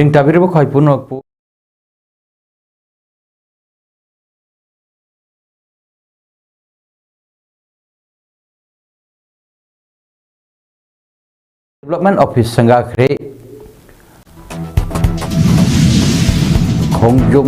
Jing tabiribu khoi punokpu Development Office Sangakre Khongjom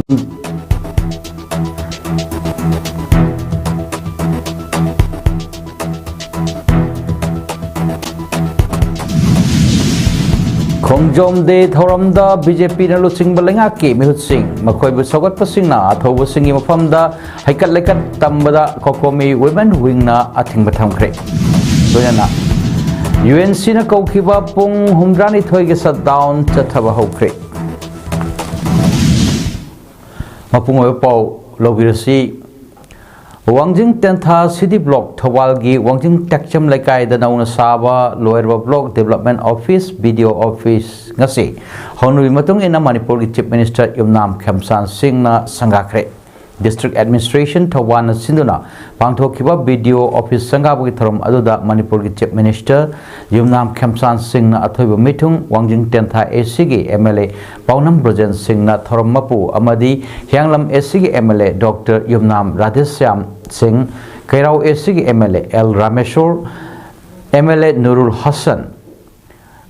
Khongjom de thoramda BJP na lusing balenga ki mihut sing makhoi bu sogat pasing na athobu singi mafamda haikat lekat tambada kokomi women wing na athing batham khre doyana UNC na kaukiba pung humrani thoi ge shutdown chathaba hokre mapung oi pau lobirasi Wangjing Tentha City Block Thawalgi Wangjing Takcham Laikai da nauna saba Lower Block Development Office Video Office ngasi honui matung ina Manipur gi Chief Minister Yumnam Khamsan Singh na sangakre District Administration Thawan Sinduna pangthokiba Video Office sangabu gi thorom aduda Manipur gi Chief Minister Yumnam Khamsan Singh na athoiba mitung Wangjing Tentha AC gi MLA Paunam Brojen Singh na thorom mapu amadi Hyanglam AC gi MLA Dr Yumnam Radhesyam Singh Kairau AC gi MLA L Rameshwar MLA Nurul Hassan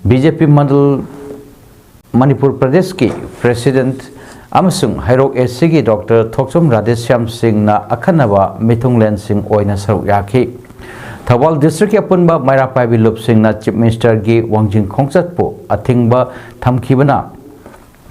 BJP Mandal Manipur Pradesh ki President Amasung Hairok AC gi Dr Thoksom Radhesyam Singh na akhanaba Mithunglen Singh oina saruk yaki Thawal District apunba Mairapai Bilup Singh na Chief Minister gi Wangjing Khongchatpu athingba thamkhibana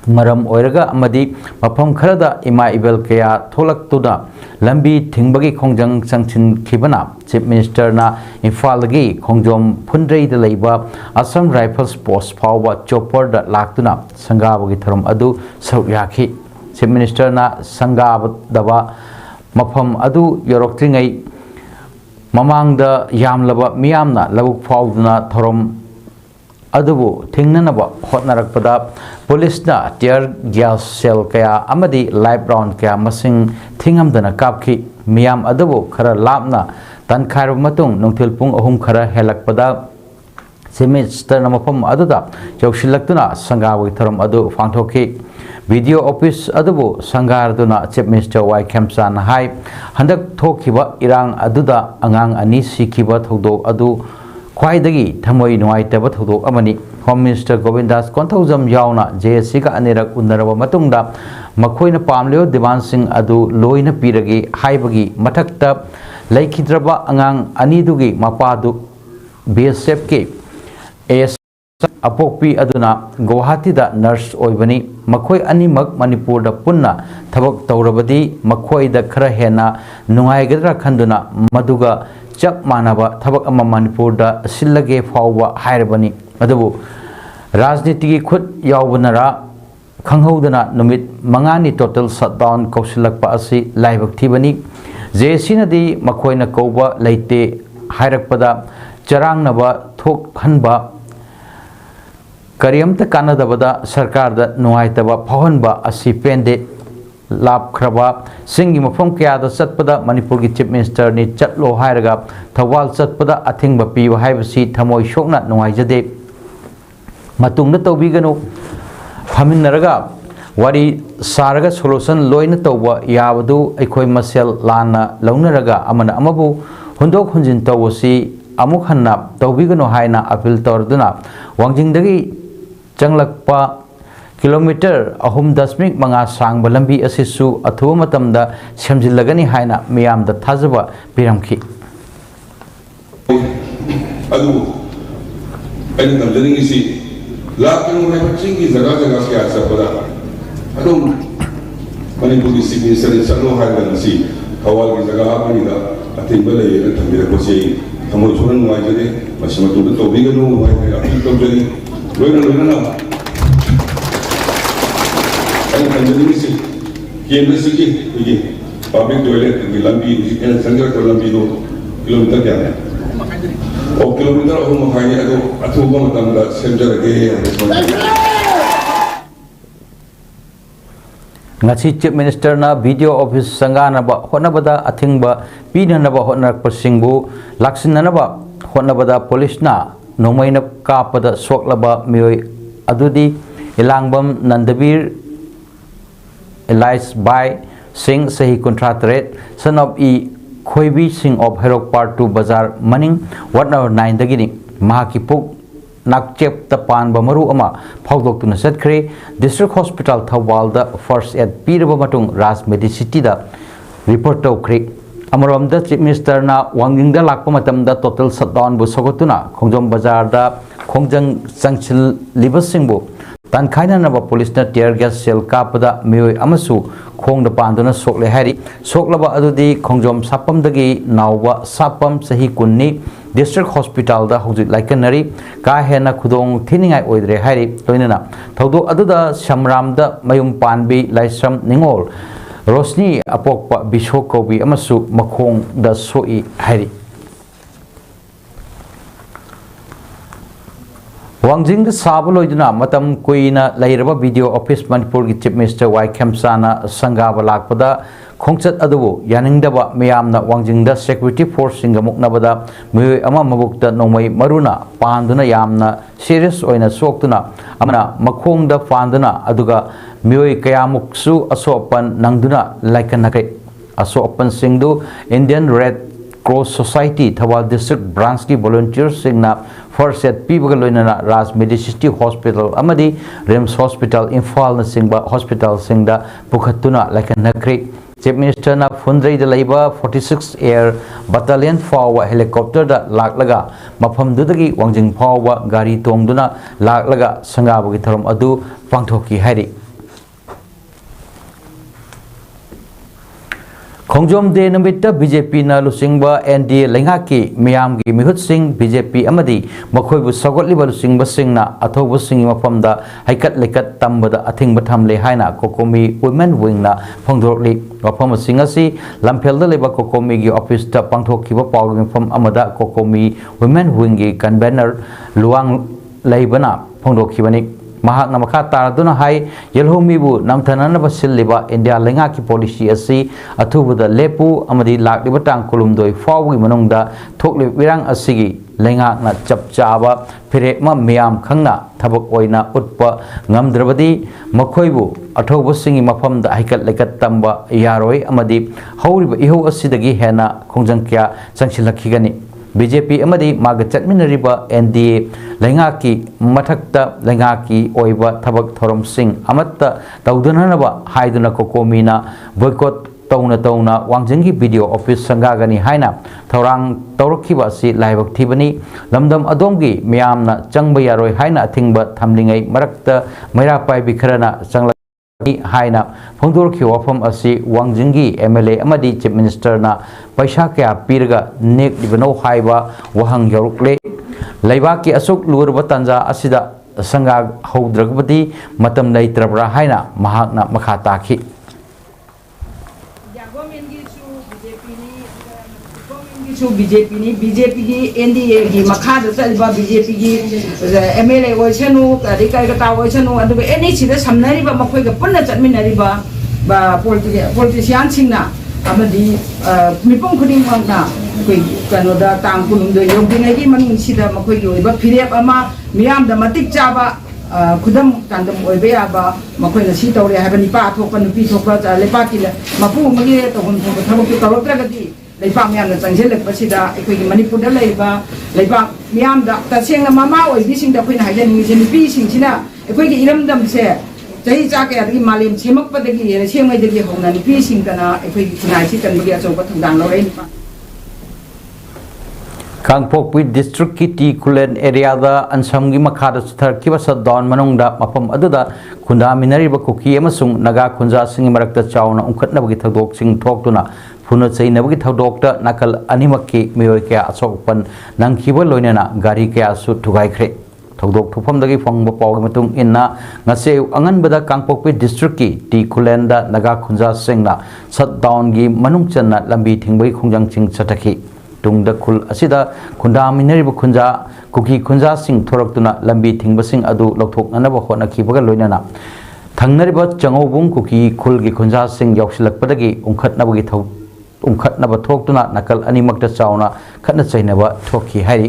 maram oiraga amadi mafam kharada ima ibel kaya tholaktuna lambi thingbagi khongjang changchin khibana Chief Minister na Imphal gi Khongjom Phundrei da leiba Assam Rifles Post phawba chopper da laktuna sangabagi tharam adu saruk yakhi Chief Minister na sangabadaba mafam adu yoroktringai mamangda yamlaba miyamna labuk phawduna thorom adubu thingnanaba hotnarakpada police na tear gas cell kaya amadi live round kaya masing thingamdana kapki miyam adubu khara lapna tankharu matung nungthil pung ahum khara helakpada semester na mafam aduda yausilaktuna sangawi thorom adu phangthoki Video Office adubu sangarduna Chief Minister Y Khamsan hai handak thokiba irang aduda angang ani sikiba thodok adu khwaidagi thamoi nuaitaba thodok amani Home Minister Govindas Konthojam yauna JSC ka anirak unaraba matungda makhoina pamleo Diwan Singh adu loina piragi haibagi mathakta laikhidraba angang anidugi mapadu BSF ke AS apokpi aduna Guwahati da nurse oibani makhoi animak Manipur da punna thabak tawrabadi makhoi da khara hena nungaigadra khanduna maduga chap manaba thabak ama Manipur da sillage fawwa hairabani adubu rajniti gi khut yawbanara khanghodana numit mangani total shutdown kausilakpa asi laibak thibani JC na di makhoi na kauba leite hairakpada charangnaba thok hanba Kariyamta kanadabada sarkar da nuaitaba phawhanba asi pende lap khraba singi mafam kya da chatpada Manipur gi Chief Minister ni chatlo hairaga Thawal chatpada athingba piwa haibasi thamoi shokna nuaijade matungna tawbiganu phaminaraga wari saraga solution loina tawba yabadu aikhoi masel lana launaraga amana amabu hundok hunjin tawsi amuk hanna tawbiganu haina appeal torduna wangjingdagi Changlakpa kilometer ahum dasmik manga sang balambi asisu athuwa matamda semjillagani haina miyamda thajaba piramki adu ani tamjani isi lakin me chingi jaga jaga kya sabada adum Manipur ki sigi sari salo haida si Thawal ki jaga mani da atimbale ye thamira ko sei thamoi churan wajade masima tu to biganu wajade apil tamjani loina ani tamjani si kiembe sigi igi public toilet ki lambi ena sangra ko lambi do kilometer kya hai o kilometer ahu makhani ado athuba matamda semjarage ngasi Chief Minister na Video Office sanganaba honabada athingba pinanaba honarak pasingbu laksinanaba honabada police na nomaina kapada soklaba mioi adudi Ilangbam Nandabir Elias Bai Singh Sahi Contratret, son of E. Khoibi Singh of Herok Part 2 Bazar Maning, Wat No 9 Dagini, Mahakipuk Nakchep Tapan Bamaru Ama, Paudok to Nasetkre, District Hospital Tawalda, First at Pirabamatung, Ras Medicity, the report of Creek. Amaram the Chief Minister na Wanging the Lakpamatam the total shutdown Busogotuna, Kongjom Bazar da Kongjang Sanchil Livasingbo, Tankaina Nava Police na tear gas cell Kapada, Mui Amasu, Kong the Panduna Sokle Hari, Soklaba Adudi, Kongjom Sapam Dagi, Nawa Sapam Sahi Kunni, District Hospital da Hojit Laikanari, Kahena Kudong Thinning I Oidre Hari, Toinana, Todo Aduda Shamram da Mayum Panbi, Laisam Ningol. Rosni apokpa bishokobi amasu makong da soi hari. Wangjing the Sabaloiduna, Matam Kuina, Lairaba Video Office Manipur Chief Minister Y. Kemsana Sangava Lakpada, Kongsat Adu, Yaningdaba, Mayamna, Wangjing the Security Force Singamuknabada, Mui Amamabukta, Nomai Maruna, Panduna Yamna, Serious Oina Soktuna, Amana, Makong the Fanduna, Aduga. Mioi Kayamuksu Asopan Nangduna Laikanake Asopan Singdu Indian Red Cross Society Tawal District Branch ki volunteers singna first set Pibagaloina Ras Medicity Hospital Amadi Rems Hospital Infal na Singba Hospital Singda Pukhatuna Laikanake Chief Minister na Fundray de Labor 46 Air Battalion Fawa Helicopter da Laklaga Mafam Dudagi Wangjing Fawa Gari Tongduna Laklaga Sangabagi Tharam Adu Pangthoki Hari Kongjom de Namita BJP na Lusingba NDA Lengaki Miamgi Mihut Singh BJP Amadi Makoibu Sogotliba Lusingba Singna Athobu Singh Mafamda Haikat Lekat Tambada Ating Batam Lehaina Kokomi Women Wing na Pangdorli Wapama Singasi Lampelda Leba Kokomi gi Office ta Pangthokiba Pawging from Amada Kokomi Women Wing gi Convener Luang Laibana Pangdokibani Mahak Namaka Taraduna Hai Yelhomibu Namtanana Basiliba India Lengaki policy asi Atubu the Lepu Amadi Lak Libatang Kolumdoi Fawi Manungda Tokli Virang Asigi Lengak na Chapchaba Pirekma Miam Kangna Tabak Oina Utpa Ngamdrabadi Makoibu Atobu Singi Mapam the Haikat Lekat Tamba Yaroi Amadi Hauriba Iho Asidagi Hena Kongjangkya Sangshilakigani BJP amadi maga chatminariba NDA Lengaki Matakta Lengaki Oiba Tabak Thorom Singh Amatta Taudanaba Haiduna Kokomina Boycott Tauna Wangjangi Video Office Sangagani Haina Taurang Taurokiba Si Laibak Tibani Lamdam Adongi Miamna Changbayaroi Haina Thingba Tamlingai Marakta Mairapai Bikarana Sangla Haina Pongdorki Wafam Asi Wangjingi MLA Amadi Chief Minister na Paisa kaya Pirga Nek Dibano Haiba Wahang Yorukle Laibaki Asuk Lurba Tanja Asida Sangag Haudragbadi Matam Naitrabra Haina Mahakna Makataki BJP ki NDA ki makhada chaliba BJP ki MLA oisanu radical kata oisanu adu any sida samnari ba makhoi ga punna chatminari ba politician singna amadi mipong khuding mangna koi kanoda tang kunum do yogdingai ki manung sida makhoi gi oiba phirep ama miyam da matik chaba khudam kandam oibe aba makhoi na si tawre habani pa thokpa nupi thokpa lepa ki mapu magi to hon thabok ki tawra gadi Lepa Miam na Tangjil Basida, Equity Manipur Leba, Lepa Miam da Tasing Mama was missing the Queen Highland in Peace in China, Equity Iram them say, Jay Jaka, Malim, Simak Padaki, and Same way the home and peace in Kana, Equity tonight, and we are so what to download. Kangpok with District Kitty Kulen area da Ansamgi Makadas Turkibasa Don Manungda Mapam Aduda Kunda Minariba Kuki Emasung Naga Kunza Sing Marakta Chowna Unkatnabita Dog Sing Tokuna Punut say Nabita Doctor Nakal Animaki Mioka Asopan Nankiba Loinana Gari Kea Su Tugaikre Togdok Tupam the Fong Bapogamatung Inna Nase Angan Bada Kangpok with District T Kulenda Naga Kunza Singna Sat down Gi Manungchana Lambi Tingbai Kunjang Ching Sataki Tung the Kul Asida Kunda Minaribu Kunja Kuki Kunja Sing Toraktuna Lambi Tingbasing Adu Lotok Nanaba Hona Kibaga Loinana Tangnariba Changobung Kuki Kulgi Kunja Sing Yoshilak Padagi Unkat Nabagi Unkat Naba Toktuna Nakal Animakta Sauna Katna Chainaba Toki Hari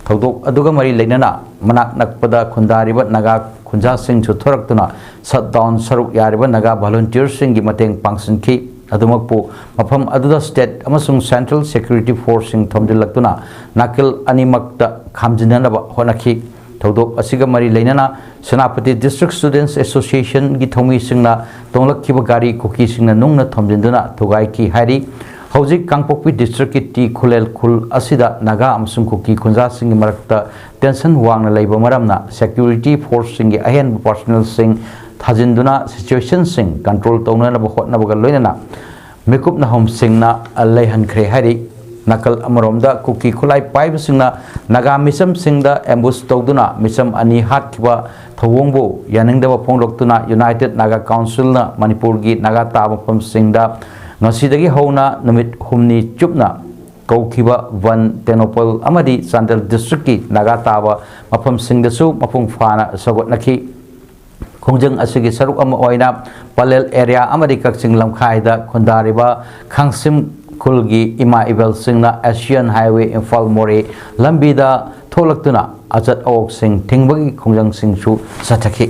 Togdok Aduga Mari Lenana Manak Nakpada Kundariba Naga khunja sing chu thoraktuna shutdown saruk yariba naga volunteer sing gi mateng pangsinki adumakpu mafam aduda state amasung central security force sing thomdilaktuna nakil animakta khamjinanaba honakhi thodok asiga mari leinana Senapati District Students Association gi thomi singna tonglakkiba gari koki singna nungna thomjinduna thugai ki hari Hojik Kangpokpi District ki ti khulel khul asida naga amsung koki khunja singi marakta tension wangna leiba maramna security force singi ahen personnel sing thajinduna situation sing control tawna na hotna baga loinana mekup na hom singna leihan khre hari nakal amaromda koki khulai paib singna naga misam singda ambush tawduna misam ani hat kiba thawongbo yaningdaba phongloktuna United Naga Council na Manipur gi naga taba pham singda ngasidagi hona numit humni chupna kaukiba van tenopal amadi Sandal district ki naga taba mafam singdasu mapung fana sagot nakhi khongjang asigi saruk ama oina palel area amadi kakching lamkhai da khondariba khangsim khulgi ima ibel singna Asian Highway Imphal More lambida tholaktuna ajat awok sing thingbagi khongjang sing chu sathaki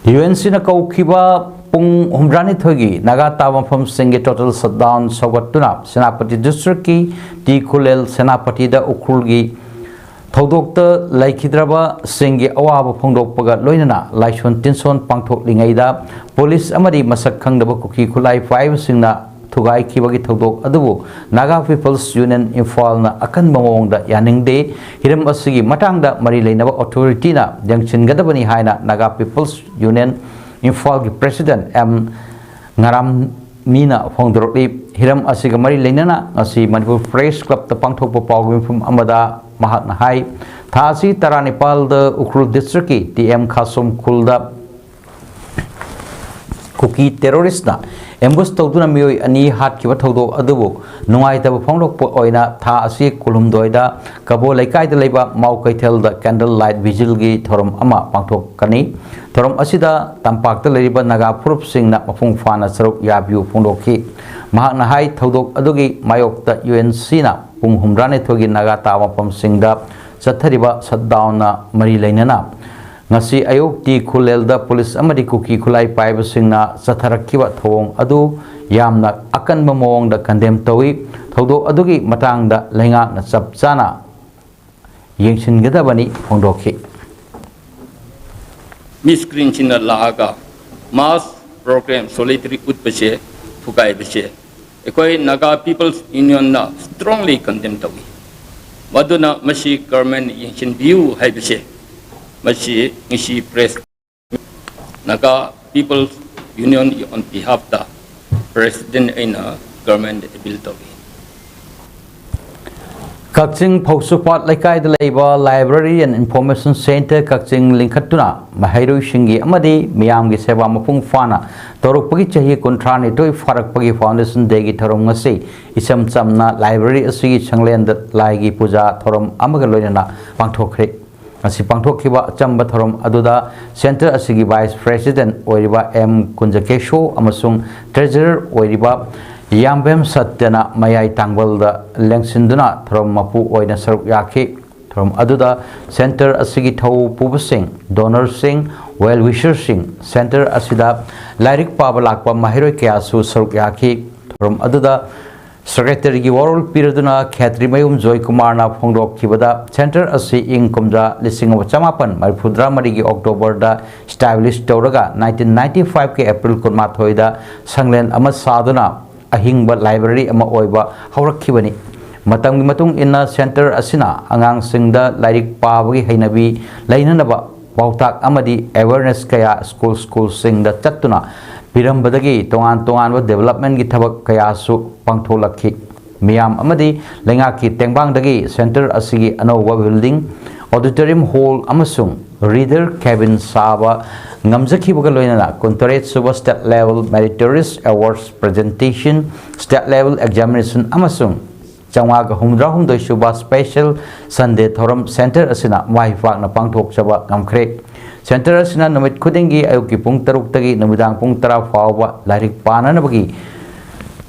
UNC na kaukiba pung humrani thogi naga taba pham singi total shutdown sogatuna Senapati district ki ti khulel Senapati da ukhulgi thodokta laikhidraba singi awaba phongdokpaga loinana laison tinson pangthok lingaida police amadi masak khangdaba koki khulai 5 singna thugai khibagi thodok adubu Naga People's Union Imphal na akan mamongda yaningde hiram asigi matangda mari leinaba authority na jangchingadabani haina Naga People's Union Imphal gi president M ngaram mina phongdorli hiram asiga mari leinana asi Manipur Press Club ta pangthokpa pawgim amada mahakna hai thasi taranipal da ukrul district ki TM Khasum khulda kuki terrorist na ambush tawduna mioi ani hat kiba thodok adubu nungai taba phonglok oina tha asi kulumdoida kabo laikai da leiba mau kaithel da candle light vigil gi thorom ama pangthok kani thorom asida tampak ta leiba naga phurup singna mapung fana saruk yabiu phonglokhi mahakna hai thodok adugi mayok ta UNC na pung humrane thogi naga ta mapam singda chathariba shutdown na mari leinana ngasi ayok ti khulel da police amadi kuki khulai paiba singna satharakkiba thong adu yamna akan mamong da condemn tawi thodo adugi matang da lenga na chapchana yengsin gadabani phongdokhi miscreen china laga mass program solitary utpache thukai bache ekoi Naga People's Union na strongly condemn tawi maduna mashi government yengsin view hai bache machi ngisi press Naga People's Union on behalf the president in government ability Kakching Phausupat Laikai da leiba Library and Information Center Kakching Linkhatuna Mahairoi Shingi amadi miyam gi seva mapung fana torukpagi chahi kontrani toi farakpagi foundation degi thorom ngasi isam chamna library asigi changlen da laigi puja thorom amaga loinana pangthokre asi pangthokhiba chamba thorom aduda center asigi vice president oiriba M Kunjakesho amasung treasurer oiriba Yambem Satyana Mayai Tangbalda Lengsinduna thorom mapu oina saruk yakhi thorom aduda center asigi thau puba sing donor sing well wisher sing center asida lairik paba lakpa mahiroi kyasu saruk yakhi thorom aduda Secretary gi warol piraduna Khatri Mayum Joy Kumar na phongdok khibada center asi ing kumja lising of chamapan marphudra mari gi October da established tawraga 1995 ke April kunma thoida sanglen ama saduna ahingba library ama oiba haurakkhibani matang matung inna center asina angang singda lairik pabagi hainabi lainanaba pautak amadi awareness kaya school singda chattuna Pirambadagi tongan development gi thabak kaya su pangtholakhi miyam amadi lengaki tengbangdagi center asigi anowa building auditorium hall amasung reader cabin saba ngamjakhibaga loinana contorate suba state level meritorious awards presentation state level examination amasung changwaga humdoi suba special Sunday thoram center asina maifak na pangthok chaba ngamkhre Center asina namit khudingi ayuki pung taruk tagi namidang pung tara fawa lairik pananabagi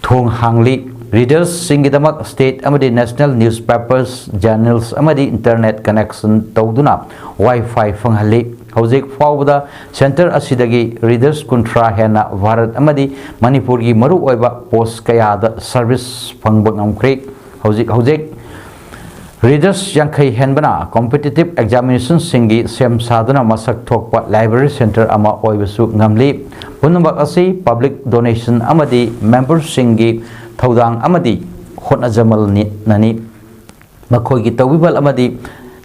thong hangli readers सिंगिदमक state अमदी national newspapers journals अमदी internet connection तौदुना WiFi फंगहली हौजिक फाउबदा centre असिदगी readers कुंट्रा हेना भारत अमदी मणिपुर की मरु ओइबा पोस्ट कयादा सर्विस फंगबा ngamkri हौजिक रीडर्स यांखै हेनबना कॉम्पिटिटिव एग्जामिनेशन सिंगी सेम सादना मसक थोकपा लाइब्रेरी सेंटर अमा ओइबसु ngamli पुनमक असि पब्लिक डोनेशन अमदी मेंबर सिंगी थौदांग अमदी होटनाजमल ननी मखोगी तौबिबल अमदी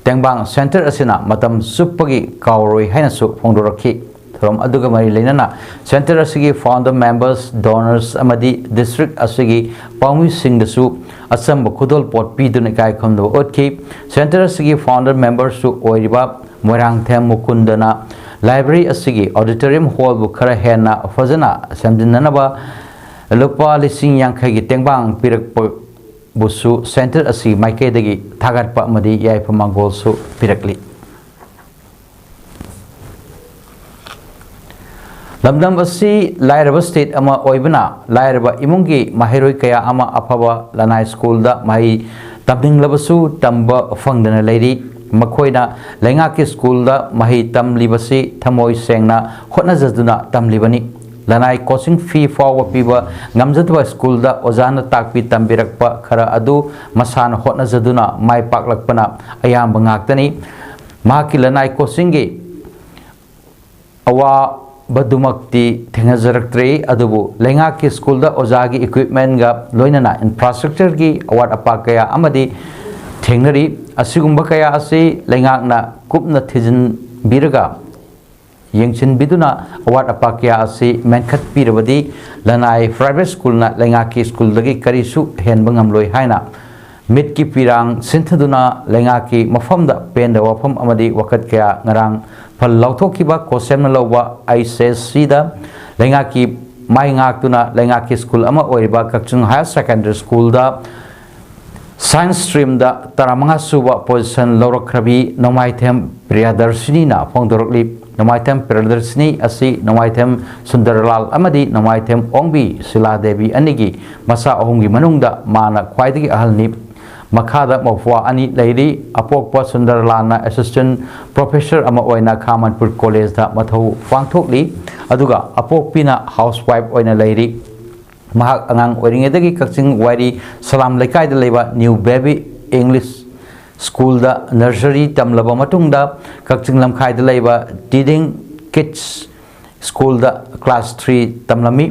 तेंबांग सेंटर असिना मतम सुपगी कावरोई हैनसु फोंदोरखी थरम अदुगा मरी लेनना सेंटर असिगी फाउंडर मेंबर्स डोनर्स अमदी डिस्ट्रिक्ट असिगी पाउमी सिंगदसु असंब खुदोल पोट पीदुन इकाय खमदो ओतखी सेंटर असिगी फाउंडर मेंबर्स सु ओइरिबा मोरांगथेम मुकुंदना लाइब्रेरी असिगी ऑडिटोरियम हॉल बु खरा हेना फजना समजिननबा लुपा लिसिंग यांखैगी तेंबांग पिरक बुसु सेंटर असी माइकेदगी थागतपा मदी याइफमा गोलसु पिरकली लमदम असी लायरब स्टेट अमा ओइबना लायरब इमुंगी माहिरोय कया अमा अफबा लनाय स्कूल दा माहि तबनिंगलबसु तंबा फंगदना लेरी मखोइना लेंगा के स्कूल दा माहि तमलिबसी थमोय सेंगना होटनाजदुना तमलिबनी लनाई कोचिंग फी फाव पीबा ngamjadwa स्कूल दा ओजाना ताकपी तंबिरकपा खरा अदु मसान होटनाजदुना माय पाकलकपना अयाम ngaktani माकी लनाई कोचिंग गे अवा बदुमक्ति थेंगजरक्त्रे अदुबु लेंगा के स्कूल दा ओजागी इक्विपमेंट गा लोइनना इंफ्रास्ट्रक्चर की अवाट अपा कया अमदी थेंगनरी असिगुंबा कया असि लेंगाकना कुपना थिजिन बिरगा यंगचिन बिदुना अवाट अपा कया असि मेनखत पिरबदी लनाई प्राइवेट स्कूल ना लेंगा की स्कूल दगी करिसु हेनबा ngamloi haina मिट की पिरांग सिंथदुना लेंगा की मफम दा पेन दा वफम अमदी वकत कया ngarang फल लौथोखिबा कोसेम लौबा आईसीएससी दा लेंगा की माई ngaktuna लेंगा की स्कूल अमा ओइबा कक्चुंग हायर सेकेंडरी स्कूल दा साइंस स्ट्रीम दा तरामंगा सुबा पोजीशन लौरखरबी नोमाइथेम प्रियदर्शिनी ना फोंदोरकली नोमाइथेम प्रियदर्शिनी असि नोमाइथेम सुंदरलाल अमदी नोमाइथेम ओंबी शिला देवी अनिगी मसा अहुंगी मनुंगदा माना ख्वाइदगी अहलनी मखादा मफवा अनि लेरी अपोकपा सुंदरलालना असिस्टेंट प्रोफेसर अमा ओइना खामनपुर कॉलेज दा मथौ पांगथोकली अदुगा अपोकपिना हाउसवाइफ ओइना लेरी महाक अंगांग ओइरिंगेदगी कक्चिंग वारी सलाम लेकाइदा लेबा न्यू बेबी इंग्लिश स्कूल दा नर्सरी तमलबा मतुंगदा कक्चिंग लमखाइदा लेबा टीडिंग किड्स स्कूल दा क्लास 3 तमलमी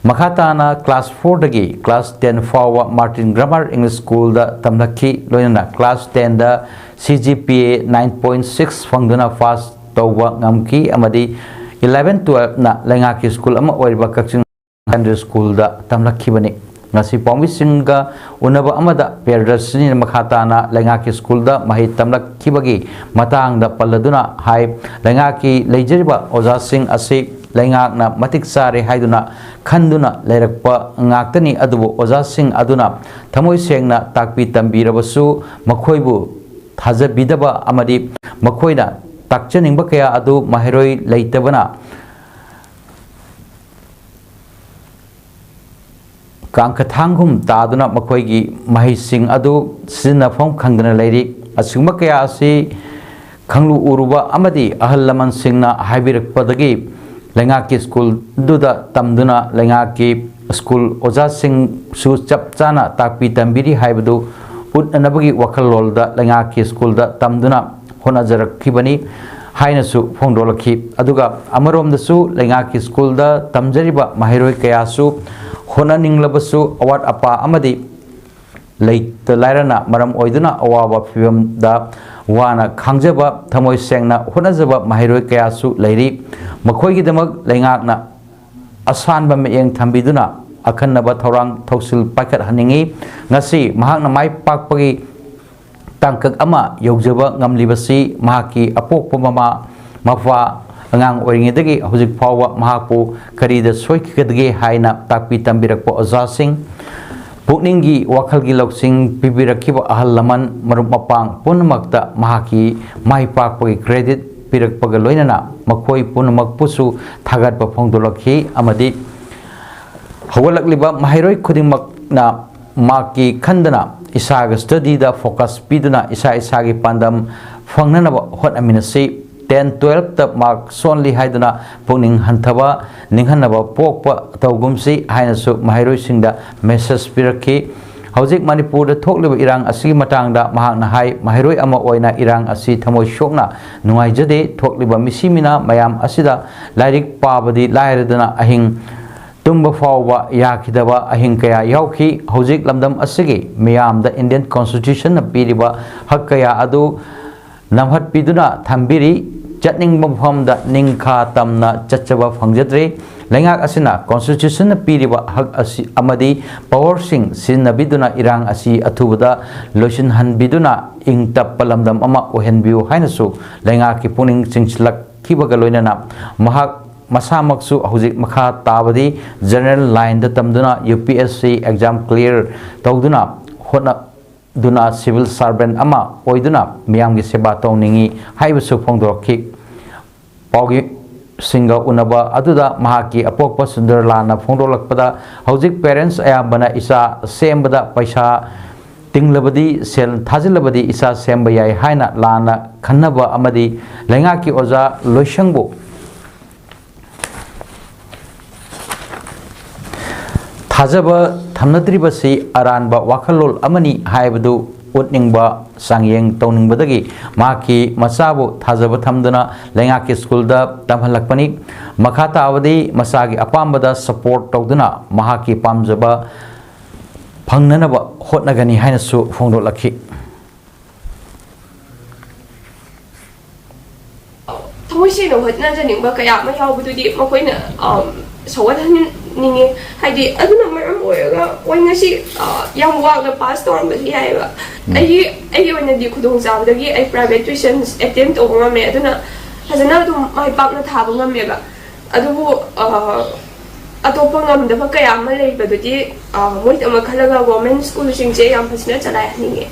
मखाताना क्लास 4 दगी क्लास 10 फावा मार्टिन ग्रामर इंग्लिश स्कूल दा तमलखी लोइना क्लास 10 दा CGPA 9.6 फंगदुना पास तौबा ngamki amadi 11 12 na लेंगा की स्कूल अमा ओइबा कक्चिंग सेकेंडरी स्कूल दा तमलखिबनी ngasi pawmi singa unaba amada perdarsini makhatana lenga ki school da mahi tamlakhibagi matang da palladuna hai lenga ki leijeriba oja sing asi lenga na matik sare haiduna khanduna leirakpa ngaktani adubu oja sing aduna thamoi sengna takpi tambirabasu makhoibu thajabidaba amadi makhoina takchaningba kaya adu mahiroi leitabana कांखथांगुम तादुना मखोइगी महिसिंग अदु सिनफम खंगना लेरी असुमा कया असि खंगलु उरुबा अमदी अहल लमन सिंगना हाइबिरकपदगी लेंगा की school दुदा तमदुना लेंगा की school ओजा सिंग सु चपचाना ताकपी तंबिरी हाइबदु उननबगी वखललोलदा लेंगा की स्कूल दा तमदुना होनाजरखिबनी हाइनसु फोंदोलखि अदुगा अमरोमदसु लेंगा की स्कूल दा तमजरिबा महिरोय कयासु होना निंगलबसु अवाट अपा अमदी लैत लायरना मरम ओइदुना अवाबा फिबम दा वाना खांजबा थमोय सेंगना होनाजबा महिरोय कयासु Larry मखोयगिदमक लेंगाकना असानबा मेयेंग थंबिदुना अखन्नबा थौरांग थौसिल पाइखत हनिंगी ngasi mahakna mai pakpagi tangkak ama yojaba ngamlibasi mahaki apokpa mama mafa angang oringedagi hojik phawa mahakpu karida soikidagi haina takpi tambirakpa oja sing pukningi wakhalgi loksing pibirakhiba ahal laman marup mapang punamakta mahaki mai pakpagi credit pirakpaga loinana makhoi punamakpusu thagatpa phongdolakhi amadi hawalakliba mahiroi khudingmak na maki khandana isaga study da focus piduna isa gi pandam fangnana hot aminasi 10 12 ta mark sonli haiduna pungning hanthaba ninghanaba pokpa tawgumsi hainasu mahairoi singda message piraki hojik manipur da thokliba irang asi matangda mahakna hai mahairoi ama oina irang asi thamoi shokna nungai jade thokliba misimina mayam asida lairik pabadi lairadana ahing tumba fawba yakidaba ahing kaya yauki hojik lamdam asigi miyam da Indian Constitution na piriba hak kaya adu namhat piduna thambiri chatning mafam da ningkha tamna chachaba phangjadre lengak asina Constitution na piriba hak asi amadi power sing sinna biduna irang asi athubada loisin han biduna ing tappalamdam ama ohenbiu hainasu lengak ki puning chingchlak kibaga loinana mahak masamaksu hojik makha tabadi general line da tamduna UPSC exam clear tawduna hona duna civil servant ama oiduna miyamgi seba tawningi haibasu phongdorki paugi singa unaba aduda mahaki apokpa sundarlana phongdolakpada hojik parents ayambana isa sembada paisa tinglabadi sel thajilabadi isa semba yai haina lana khannaba amadi lengaki oja loisangbu thajaba thamnadribasi aranba wakhalol amani haibadu utningba sangyeng tawningbadagi maki masabu thajaba thamduna lengaki school da tamhalakpani makhata awadi masagi apambada support tawduna mahaki pamjaba phangnanaba hotnagani hainasu phongdolakhi Thoisi no hotna janingba kaya ma yawbududi makoina sawadan ningi haidi aduna maram oyaga oingasi yam wagna pass tormbasi haiba ai oina di khudong jawdagi ai private tuition attempt tawba me aduna hazana dum mai pakna thaba ngameba adubu atopa ngamdaba kaya ma leibadudi moi tama khalaga government school singje yam phasna chalai ningi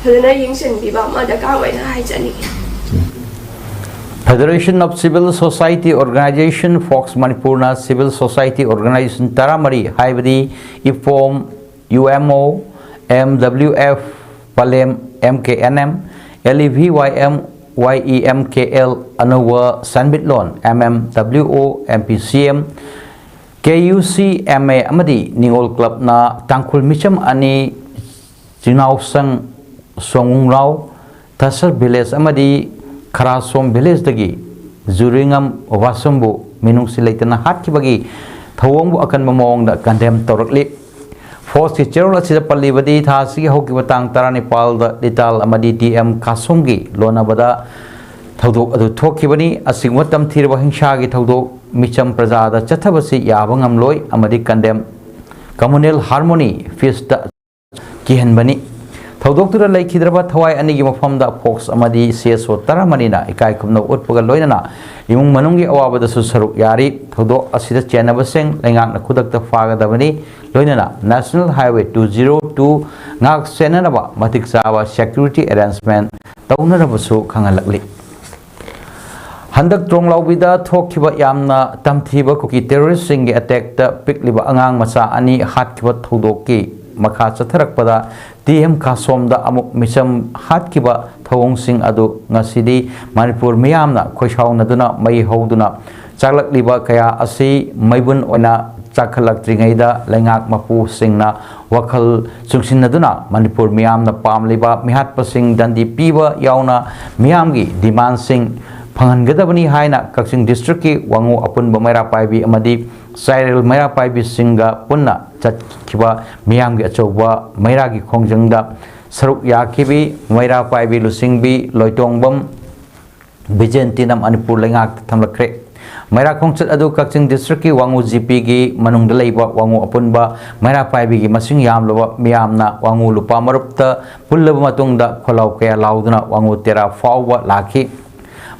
phadana yingsen biba ma daka oina haijani Federation of Civil Society Organization Fox Manipurna Civil Society Organization Taramari Haibadi IFOM UMO MWF Palem MKNM LEVYM YEMKL Anuwa Sanbitlon MMWO MPCM KUC MA Amadi Ningol Club na Tangkul Micham Ani Jinau Sang Songung Rao Tasar Village Amadi Karasom village dagi Zuringam Wasumbu minung silaitana hatkibagi thawongbu akan mamong da condemn torokli force ki cherol asida pallibadi thasi hoki batang tarani pal da lital amadi DM kasumgi lona bada thawdok adu thokibani asingwatam thirba hingsa gi thawdok micham praja da chathabasi yabangam loi amadi condemn communal harmony feast kihenbani Thawdoktura laikhidraba thawai anigi mafamda fox amadi CSO taramanina ikai kumna utpaga loinana imung manungi awabada su saruk yari thawdok asida chenabaseng lengakna khudakta fagadabani loinana National Highway 202 ngak senanaba matik sawa security arrangement taunarabasu khangalakli Handak Tronglawbida thokhiba yamna tamthiba kuki terrorist singi attack ta pikliba angang macha ani hatkiba thawdokki makha chatharakpada TM Kasomda amuk misam hatkiba thawong sing adu ngasidi Manipur miyamna khoishawnaduna mai hoduna chaklakliba kaya asi maibun oina chakhalaktringaida lengak mapu singna wakhal chungsinnaduna Manipur miyamna pamliba mihatpasing dandi piba yauna miyamgi demand sing phangangadabani haina Kakching district ki wangu apunba maira paibi amadi Cyril maira paibi singa punna chatkiba miyamgi achauba maira gi khongjangda saruk yakibi maira paibi lusingbi loitongbam bijentinam Manipur lengak thamlakre maira khongchat adu Kakching district ki wangu GP gi manungda leiba wangu apunba maira paibi gi masing yamloba miyamna wangu lupa marupta pullaba matungda kholau kaya lauduna wangu tera fawwa lakhi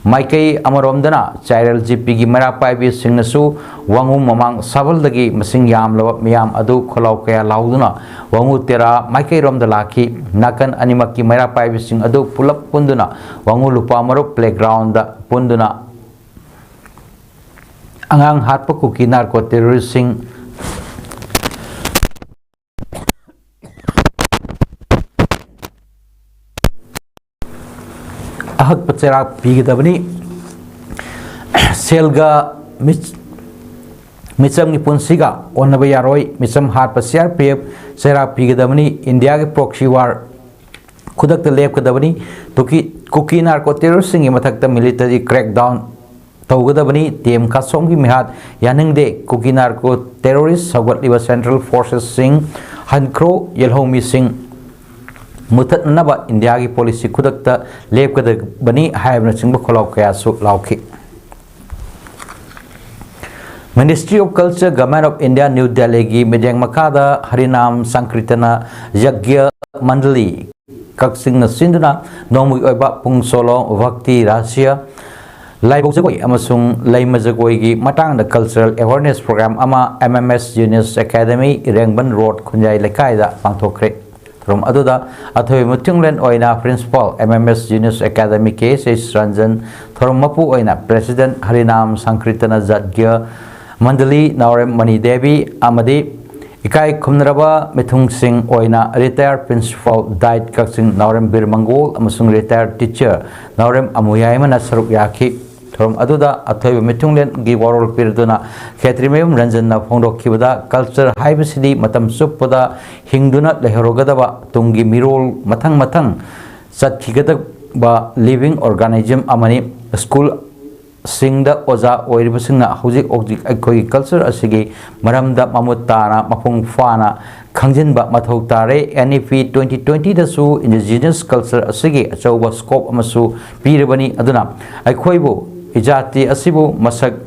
Maikai Amaromdana Cyril GP gi mara paibi singnasu wangu mamang sabaldagi masing yamlawa miyam adu kholau kaya lauduna wangu tera Maikai romda laki nakan animaki mara paibi sing adu pulap punduna wangu lupa marup playground da punduna angang hatpa kuki narco terrorist sing अहत पचेरा पीगदबनी सेलगा मिचम की पुंसीगा ओनब यारोई मिचम हाथ पसियार पेप चेरा पीगदबनी इंडिया के प्रॉक्सी वार खुदक लेपकदबनी तुकी कुकी नार्को टेररिस्ट मथक मिलिटरी क्रैकडाउन तौगदबनी टीम खासोम की मिहाद यानिंगदे कुकी नार्को टेररिस्ट सौगतलिबा सेंट्रल फोर्सेस सिंह हनक्रो येलहोमी सिंह मुथतनबा इंडिया की पॉलिसी खुदक लेपकदबनी हायबना चिंब खोलाव कयासु लाउखी ministry of culture government of India new Delhi की मिडेंग मखादा हरिनाम संकीर्तन यज्ञ मंडली कक्सिंग सिंधुना नोमुगी ओइबा पुंग सोलो भक्ति राशिया लाइबोक जगोई अमसुंग लैम जगोई की मटांग द कल्चरल अवेयरनेस प्रोग्राम अमा एमएमएस जूनियर्स एकेडमी रेंगबन रोड खुंजाई लेकायदा पांथोखरे फ्रॉम अदुदा अथोय मुथिंगलेन ओइना principal MMS juniors academy K S Ranjan थोरम मपु ओइना प्रेसिडेंट हरिनाम संकीर्तन यज्ञ मंडली नावरेम मणि देवी अमदी इकाई खुमनरबा मिथुंग सिंह ओइना retire principal DIET Kakching Naorem Bir Mangol अमसुंग रिटायर टीचर नावरेम अमुयायमना सरुक याखी थोरम अदुदा अथोय मिथुंगलेन गी वरोल पिरदुना खेत्रिमेम रंजन फोंदोखिबदा कल्चर हाइबसिदी मतम सुपदा हिंगदुना लेहरोगदबा Tungi मिरोल मथंग मथंग चटखिगदबा living organism अमनी school Singh ओजा ओइरिबसिंगना हौजिक ओजिक अखोई कल्चर असिगी मरमदा ममुताना मपुंग फाना खंजिनबा मथौ तारे एनईपी 2020 दसु इंडिजिनस कल्चर असिगी अचौबा स्कोप अमसु पीरबनी अदुना अखोइबु इजाति असिबु मसक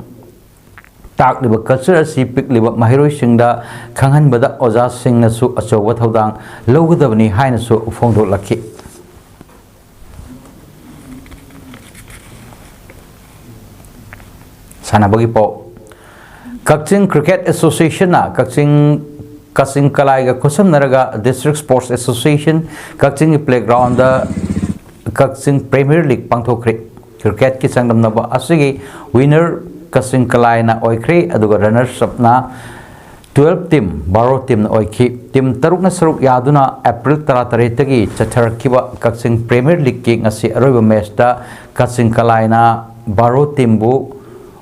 ताकलिबा कल्चर असि पिकलिबा महिरोइसिंगदा खंगहनबदा ओजा सिंगनसु अचौबा थौदांग लौगदबनी हाइनसु फोंदोलखि सानाबगी पो कक्चिंग क्रिकेट एसोसिएशन ना कक्चिंग कलाई खुसम नरगा district sports association Kakching playground Kakching premier league पांथोखरे क्रिकेट की संगमनबा असिगी विनर कक्चिंग कलाई ना ओइख्रे अदुगा रनर्स अप ना 12 टीम 12 टीम ना ओइखी टीम तरुक ना सरुक यादुना अप्रैल 13 तगी चथरखिबा कक्चिंग प्रीमियर लीग की ngasi अरोइबा मैच दा कक्चिंग कलाई ना 12 टीम बु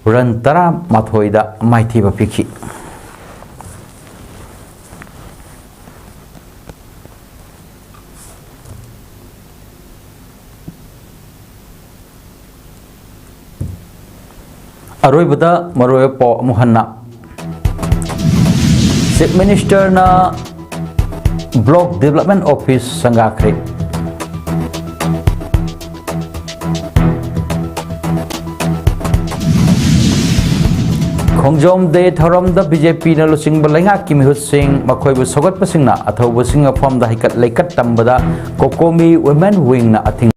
रन तरा माथोइदा माइथीबा पिखी अरोइबदा मरोय पो मुहन्ना चीफ मिनिस्टर ना ब्लॉक डेवलपमेंट ऑफिस संगाखरे खोंजोम दे थरम द बीजेपी न लुसिंग बलैंगा की मिहुत सिंह मखोइबु सगत पसिंगना अथौबु सिंह फॉर्म द हिकत लेकत तंबदा कोकोमी वुमेन विंग न अथिंग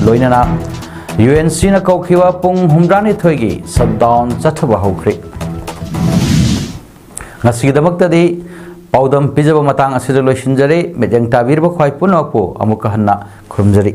लोइनना यूएनसी न कौखिवा पुंग हुमरानी थोइगी शटडाउन चथबा हौख्रे ngasigidamakta paudam pijaba matang asida loisinjare medeng tabirba khwai punokpo amuka hanna khurumjari।